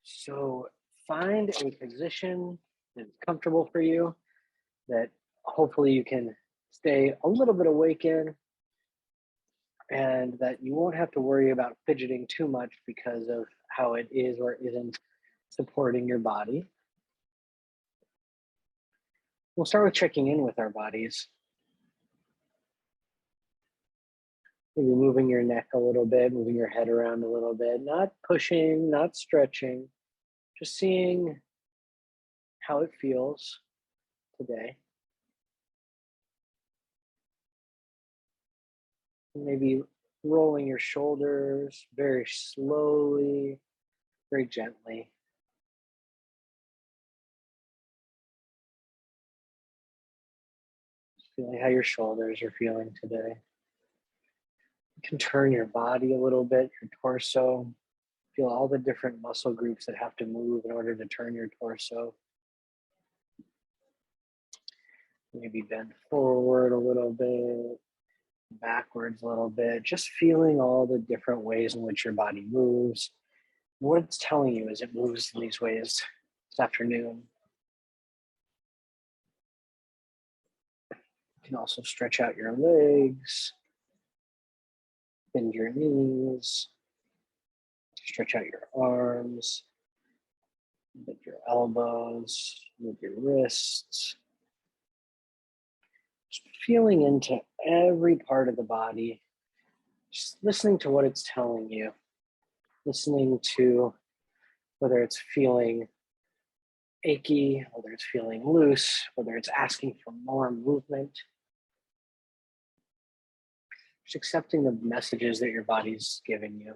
So find a position that's comfortable for you that hopefully you can stay a little bit awake in and that you won't have to worry about fidgeting too much because of how it is or isn't supporting your body. We'll start with checking in with our bodies. Maybe moving your neck a little bit, moving your head around a little bit, not pushing, not stretching, just seeing how it feels today. Maybe rolling your shoulders very slowly, very gently. Just feeling how your shoulders are feeling today. You can turn your body a little bit, your torso. Feel all the different muscle groups that have to move in order to turn your torso. Maybe bend forward a little bit, backwards a little bit, just feeling all the different ways in which your body moves. What it's telling you as it moves in these ways this afternoon. You can also stretch out your legs, bend your knees, stretch out your arms, bend your elbows, move your wrists. Just feeling into every part of the body, just listening to what it's telling you, listening to whether it's feeling achy, whether it's feeling loose, whether it's asking for more movement. Just accepting the messages that your body's giving you.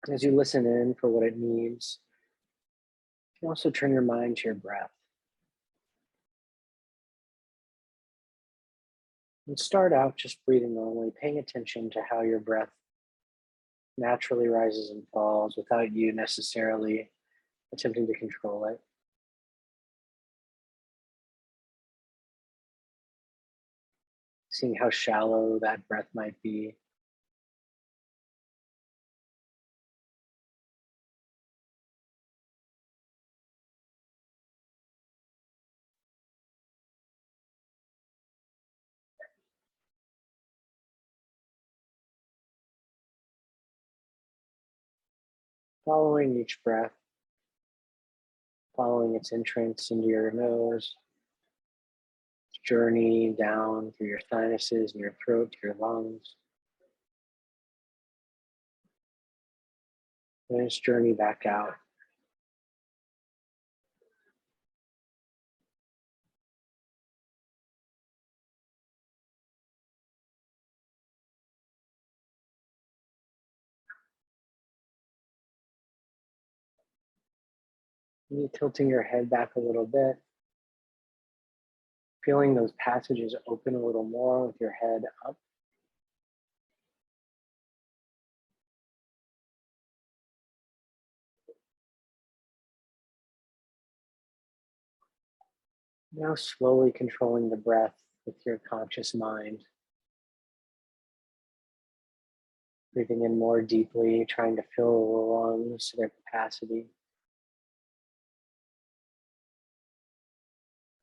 As you listen in for what it needs, you can also turn your mind to your breath. And start out just breathing normally, paying attention to how your breath naturally rises and falls without you necessarily attempting to control it. Seeing how shallow that breath might be. Following each breath, following its entrance into your nose, its journey down through your sinuses and your throat to your lungs, and its journey back out. Maybe tilting your head back a little bit, feeling those passages open a little more with your head up. Now slowly controlling the breath with your conscious mind. Breathing in more deeply, trying to fill the lungs to their capacity.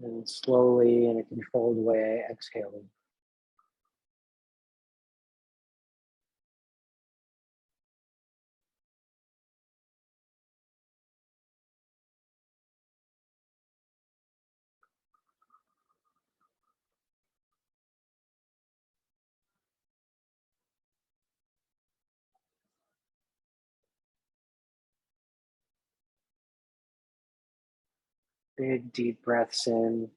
And slowly, in a controlled way, exhaling. Big, deep breaths in.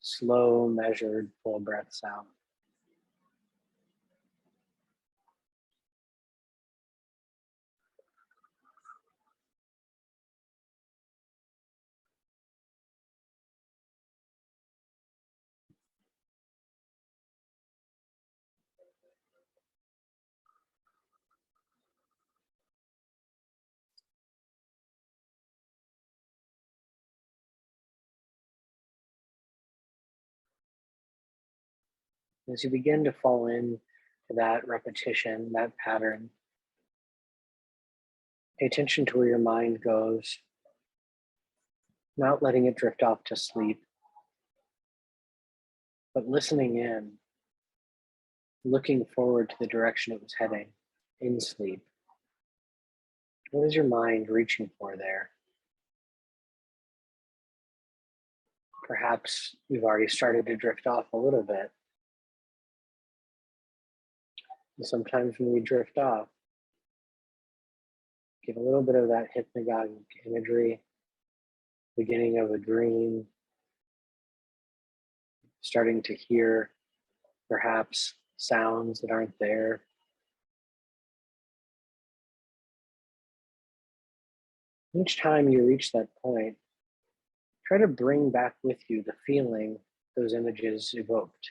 Slow, measured, full breaths out. As you begin to fall into that repetition, that pattern, pay attention to where your mind goes, not letting it drift off to sleep, but listening in, looking forward to the direction it was heading in sleep. What is your mind reaching for there? Perhaps you've already started to drift off a little bit. And sometimes when we drift off, get a little bit of that hypnagogic imagery, beginning of a dream, starting to hear perhaps sounds that aren't there. Each time you reach that point, try to bring back with you the feeling those images evoked.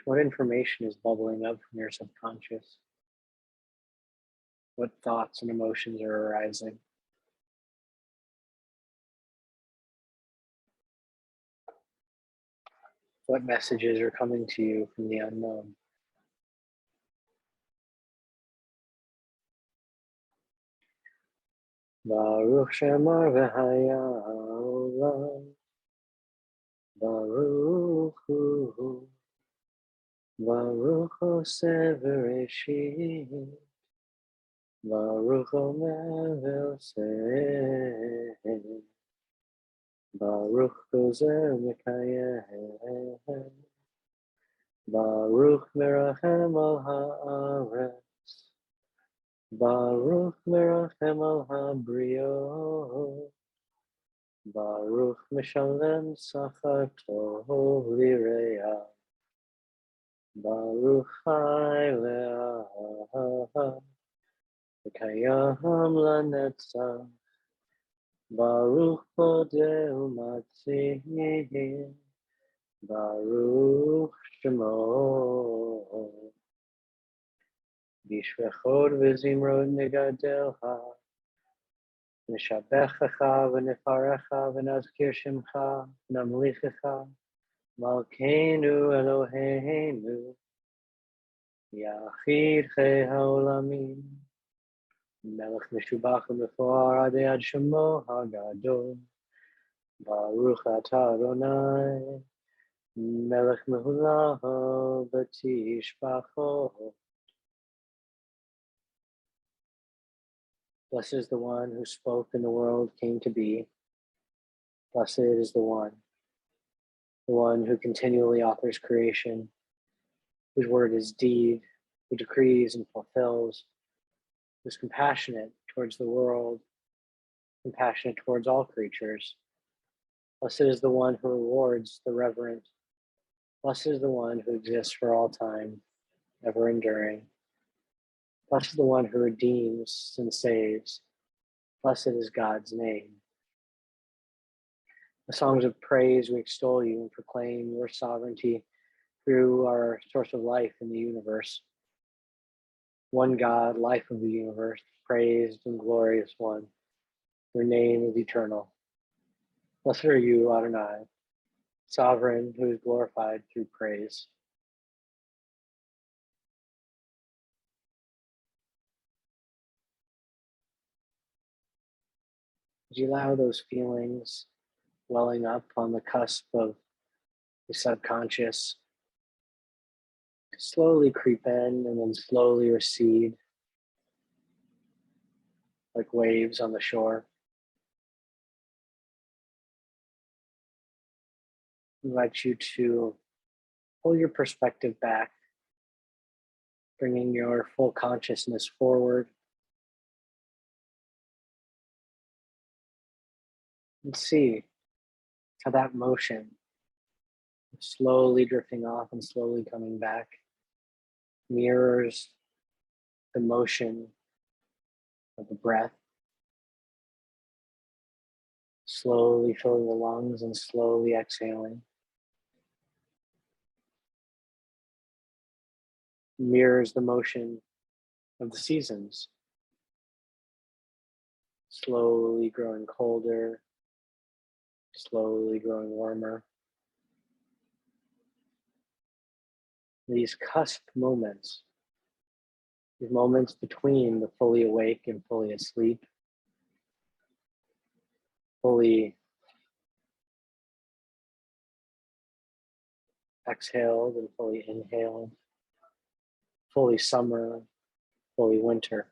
What information is bubbling up from your subconscious? What thoughts and emotions are arising? What messages are coming to you from the unknown? Baruch Shemar v'haya olam, Baruch Hu, Baruch Oseh v'reshit, Baruch Omer v'oseh, Baruch Gozer Mekayem, Baruch Merachem al haaretz, Baruch Merachem al habriot, Baruch Meshalem Sachar Tov Lireah, Baruch Chai Le'ahav, V'kayam Lanetzach, Baruch Bodeh U'Matziv, Baruch Shemo, Bishvechot V'Zimrot Negadelha, Nishabechecha V'Nefarecha V'Nazkir Shemcha Namlichecha, Malkeinu Eloheinu, Yachid Chei HaOlamim, Melech Meshubach U'Mefoar Adei Ad Shemo HaGadol, Baruch Atah Adonai, Melech Mehulah B'Tishbachot. Blessed is the one who spoke and the world came to be. Blessed is the one who continually authors creation, whose word is deed, who decrees and fulfills, who's compassionate towards the world, compassionate towards all creatures. Blessed is the one who rewards the reverent. Blessed is the one who exists for all time, ever enduring. Blessed is the one who redeems and saves. Blessed is God's name. The songs of praise, we extol you and proclaim your sovereignty through our source of life in the universe. One God, life of the universe, praised and glorious one. Your name is eternal. Blessed are you, Adonai, sovereign who is glorified through praise. As you allow those feelings welling up on the cusp of the subconscious to slowly creep in and then slowly recede like waves on the shore. I invite you to pull your perspective back, bringing your full consciousness forward. And see how that motion, slowly drifting off and slowly coming back, mirrors the motion of the breath, slowly filling the lungs and slowly exhaling. Mirrors the motion of the seasons, slowly growing colder, slowly growing warmer. These cusp moments, these moments between the fully awake and fully asleep, fully exhaled and fully inhaled, fully summer, fully winter.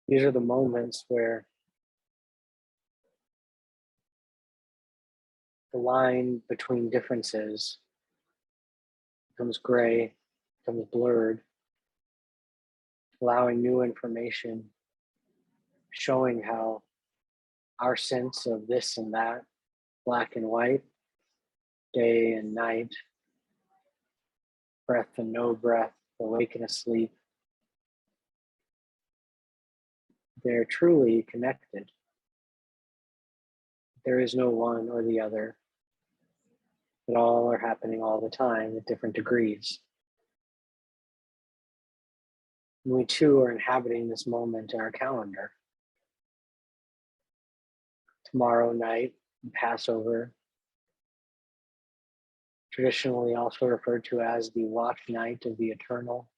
These are the moments where the line between differences becomes gray, becomes blurred, allowing new information, showing how our sense of this and that, black and white, day and night, breath and no breath, awake and asleep, they're truly connected. There is no one or the other, but all are happening all the time at different degrees. And we too are inhabiting this moment in our calendar. Tomorrow night, Passover, traditionally also referred to as the watch night of the eternal.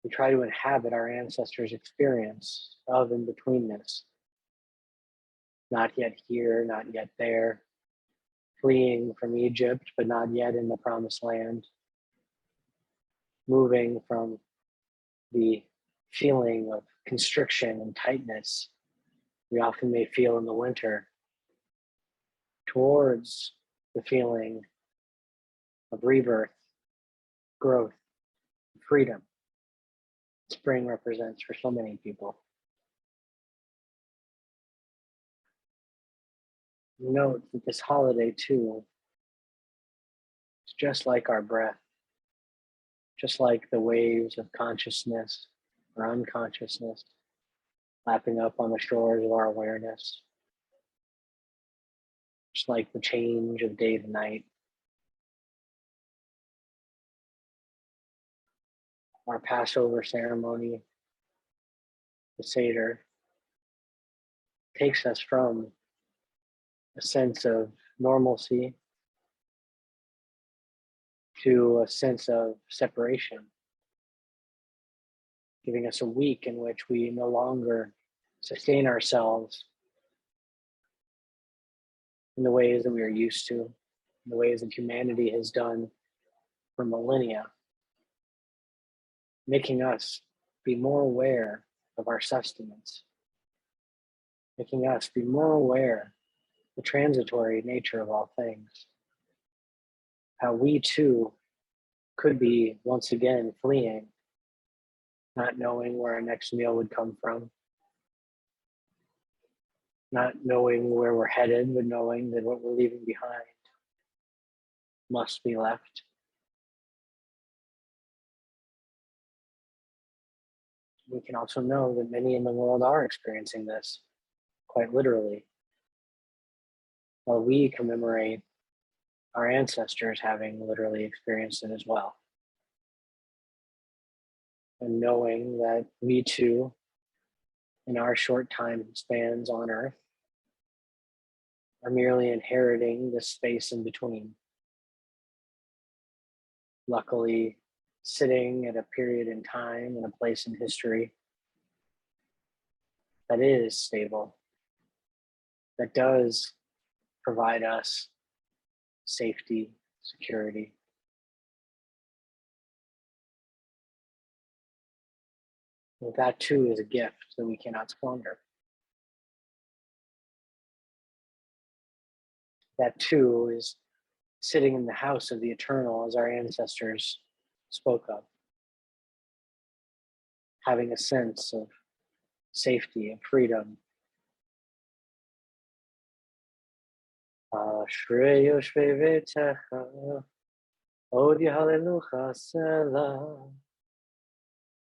We try to inhabit our ancestors' experience of in-betweenness. Not yet here, not yet there, fleeing from Egypt, but not yet in the promised land, moving from the feeling of constriction and tightness we often may feel in the winter towards the feeling of rebirth, growth, freedom. Spring represents for so many people. Note that this holiday too is just like our breath, just like the waves of consciousness or unconsciousness lapping up on the shores of our awareness, just like the change of day to night. Our Passover ceremony, the Seder, takes us from a sense of normalcy to a sense of separation, giving us a week in which we no longer sustain ourselves in the ways that we are used to, in the ways that humanity has done for millennia, making us be more aware of our sustenance, making us be more aware of the transitory nature of all things, how we too could be once again fleeing, not knowing where our next meal would come from, not knowing where we're headed, but knowing that what we're leaving behind must be left. We can also know that many in the world are experiencing this, quite literally, while we commemorate our ancestors having literally experienced it as well. And knowing that we too, in our short time spans on Earth, are merely inheriting this space in between. Luckily, sitting at a period in time and a place in history that is stable, that does provide us safety, security. And that too is a gift that we cannot squander. That too is sitting in the house of the eternal, as our ancestors spoke of, having a sense of safety and freedom. Ashrei yoshvei veitecha, od yehalelucha sela.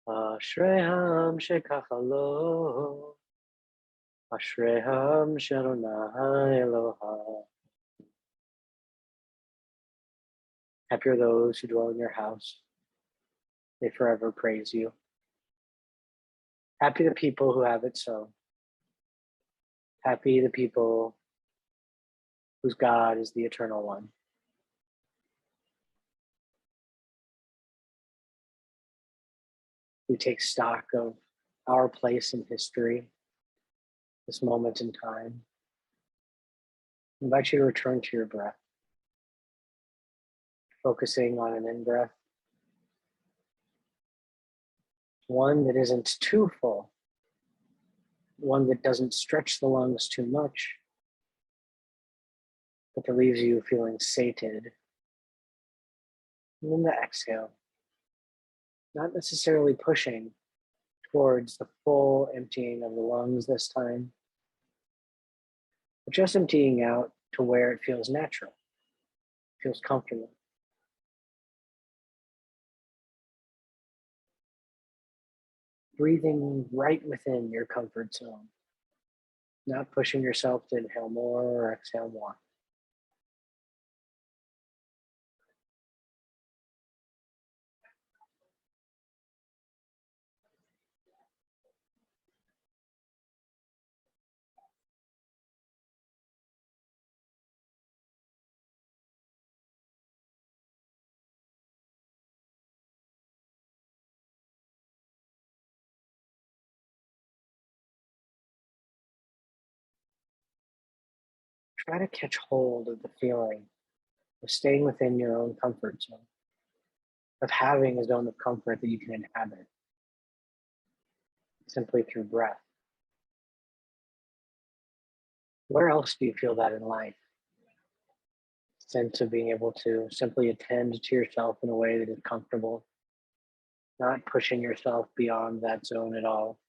Ashreham shekacha lo, Ashreham shadonai Eloha. Happy are those who dwell in your house. They forever praise you. Happy the people who have it so. Happy the people whose God is the eternal one. We take stock of our place in history, this moment in time. I invite you to return to your breath, focusing on an in-breath, one that isn't too full, one that doesn't stretch the lungs too much, but that leaves you feeling sated. And then the exhale, not necessarily pushing towards the full emptying of the lungs this time, but just emptying out to where it feels natural, feels comfortable. Breathing right within your comfort zone, not pushing yourself to inhale more or exhale more. Try to catch hold of the feeling of staying within your own comfort zone, of having a zone of comfort that you can inhabit simply through breath. Where else do you feel that in life? Sense of being able to simply attend to yourself in a way that is comfortable, not pushing yourself beyond that zone at all.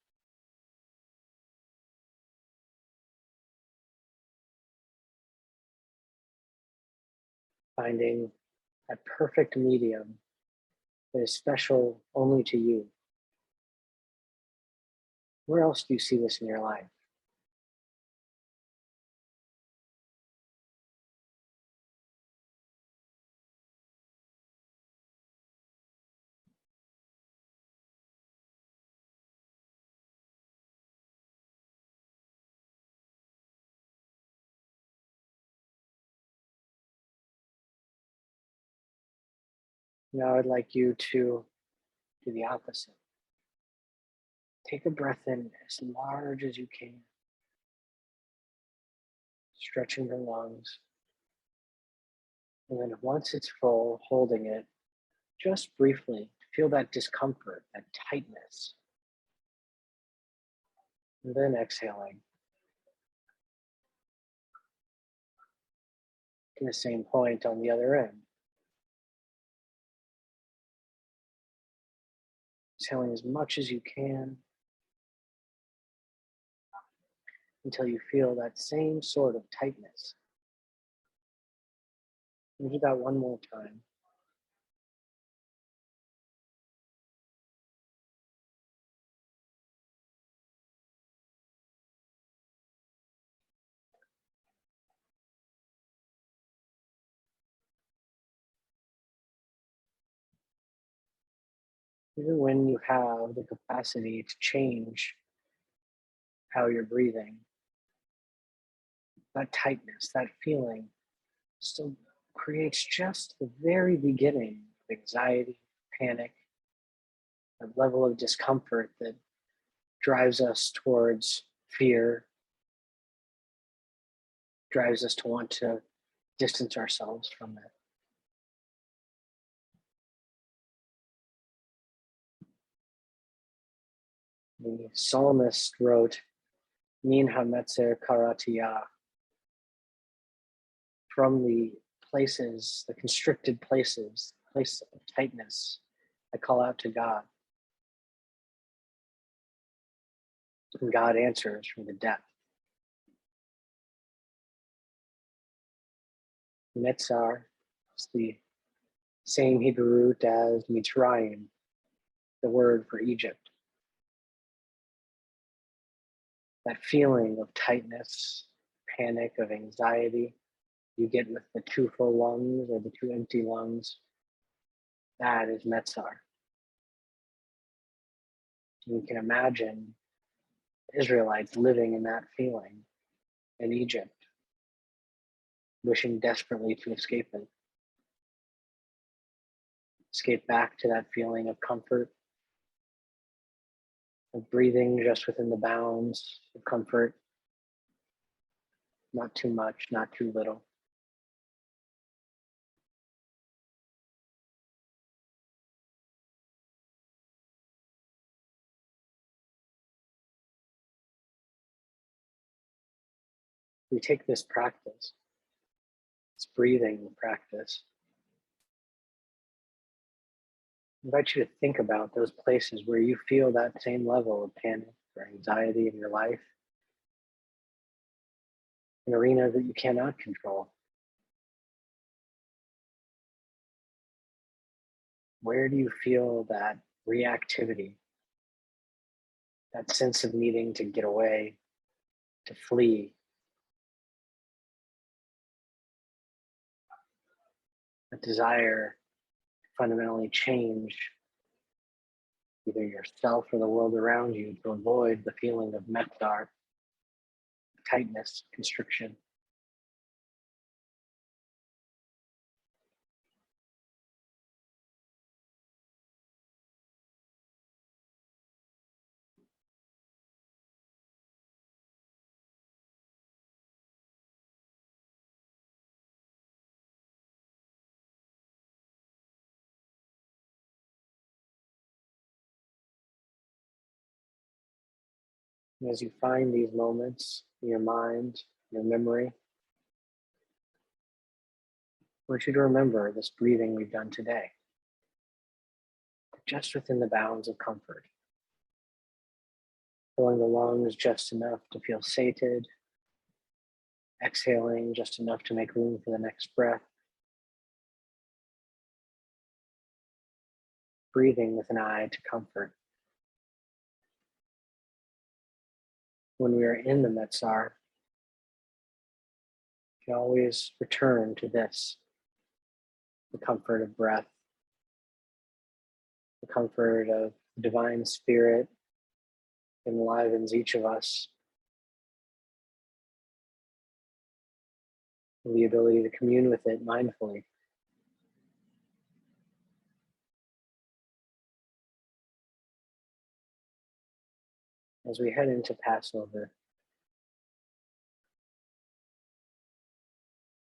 Finding that perfect medium that is special only to you. Where else do you see this in your life? Now I'd like you to do the opposite. Take a breath in as large as you can, stretching the lungs. And then once it's full, holding it just briefly, feel that discomfort, that tightness. And then exhaling. To the same point on the other end. Exhaling as much as you can until you feel that same sort of tightness. And do that one more time. Even when you have the capacity to change how you're breathing, that tightness, that feeling still creates just the very beginning of anxiety, panic, a level of discomfort that drives us towards fear, drives us to want to distance ourselves from it. The psalmist wrote, Min hametzer karatiya, from the places, the constricted places, place of tightness, I call out to God. And God answers from the depth. Netzar is the same Hebrew root as Mitzrayim, the word for Egypt. That feeling of tightness, panic, of anxiety you get with the too full lungs or the too empty lungs That is Metzar. You can imagine Israelites living in that feeling in Egypt, wishing desperately to escape it. Escape back to that feeling of comfort, of breathing just within the bounds of comfort, not too much, not too little. We take this practice, this breathing practice. I invite you to think about those places where you feel that same level of panic or anxiety in your life, an arena that you cannot control. Where do you feel that reactivity, that sense of needing to get away, to flee, a desire to fundamentally change either yourself or the world around you to avoid the feeling of metzar, tightness, constriction? And as you find these moments in your mind, your memory, I want you to remember this breathing we've done today, just within the bounds of comfort. Filling the lungs just enough to feel sated, exhaling just enough to make room for the next breath. Breathing with an eye to comfort. When we are in the metzar, we can always return to this, the comfort of breath, the comfort of the divine spirit that enlivens each of us, the ability to commune with it mindfully. As we head into Passover,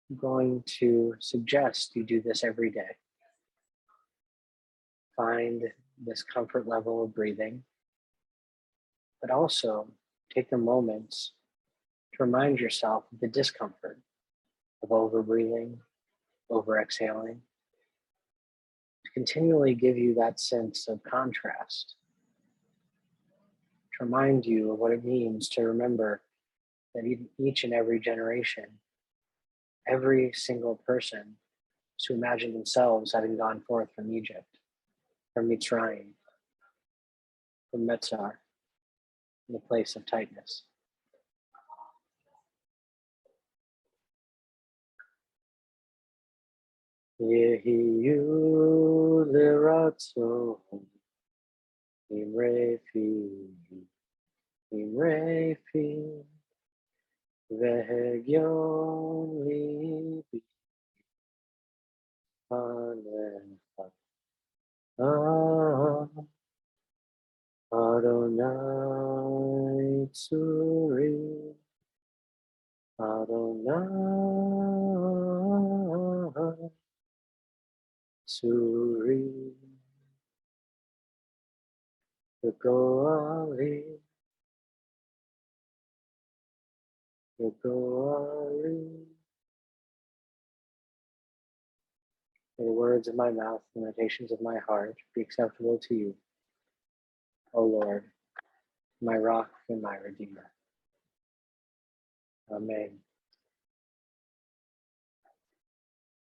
I'm going to suggest you do this every day. Find this comfort level of breathing, but also take the moments to remind yourself of the discomfort of over breathing, over exhaling, to continually give you that sense of contrast, to remind you of what it means to remember that each and every generation, every single person is to imagine themselves having gone forth from Egypt, from Mitzrayim, from Metzar, in the place of tightness. Yehiyu l'ratzo imrefi vehegyon libi panecha Adonai tzuri Adonai tzuri V'goali May the words of my mouth and the meditations of my heart be acceptable to you, O Lord, my rock and my redeemer. Amen.